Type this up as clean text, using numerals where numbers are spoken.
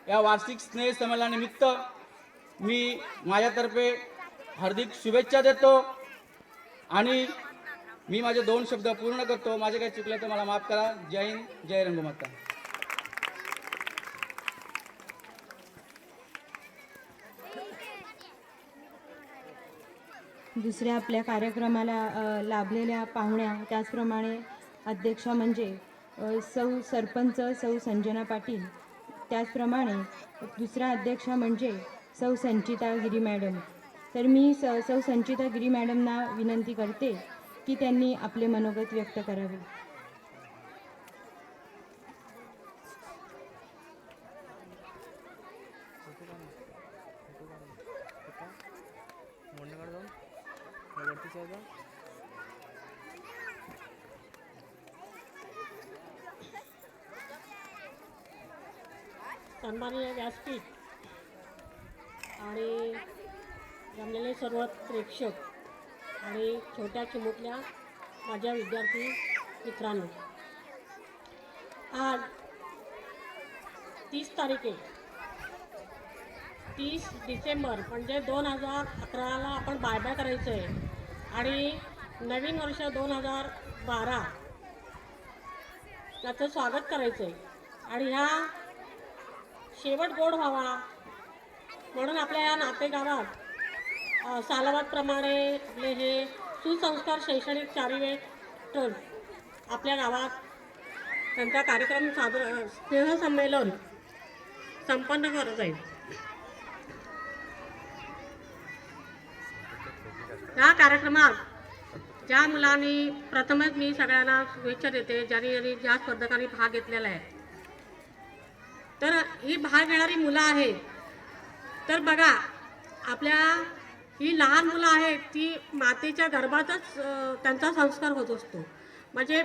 या वार्षिक स्नेह संमेलनानिमित्त मी माझ्यातर्फे हार्दिक शुभेच्छा देतो आणि मी माझे 2 शब्द पूर्ण करतो. माझे काही चुकले तर मला माफ करा. जय हिंद, जय रंगमाता. दुसऱ्या आपल्या कार्यक्रमाला लाभलेल्या पाहुण्या, त्याचप्रमाणे अध्यक्षा म्हणजे सरपंच सौ संजना पाटील, त्याचप्रमाणे दुसरा अध्यक्षा म्हणजे सौ संचिता गिरी मॅडम. तर मी सौ संचिता गिरी मॅडमना विनंती करते की त्यांनी आपले मनोगत व्यक्त करावे. सन्माननीय व्यासपीठ आणि जमलेले सर्व प्रेक्षक आणि छोट्या चिमुकल्या माझ्या विद्यार्थी मित्रांनो, आज 30 तारीख आहे. 30 डिसेंबर म्हणजे 2011ला आपण बाय करायचं आहे आणि नवीन वर्ष 2012 त्याचं स्वागत करायचं आहे. आणि ह्या शेवट गोड व्हावा म्हणून आपल्या या नातेगावात सालाबादप्रमाणे आपले हे सुसंस्कार शैक्षणिक चारित्र्य ट्रस्ट आपल्या गावात त्यांचा कार्यक्रम स्नेहसंमेलन संपन्न करत आहे. या कार्यक्रमात ज्या मुलांनी, प्रथमच मी सगळ्यांना शुभेच्छा देते ज्यांनी ज्या स्पर्धकांनी भाग घेतलेला आहे. तर ही भाग घेणारी मुलं आहेत. तर बघा, आपल्या ही लहान मुलं आहेत ती मातेच्या गर्भातच त्यांचा संस्कार होत असतो. म्हणजे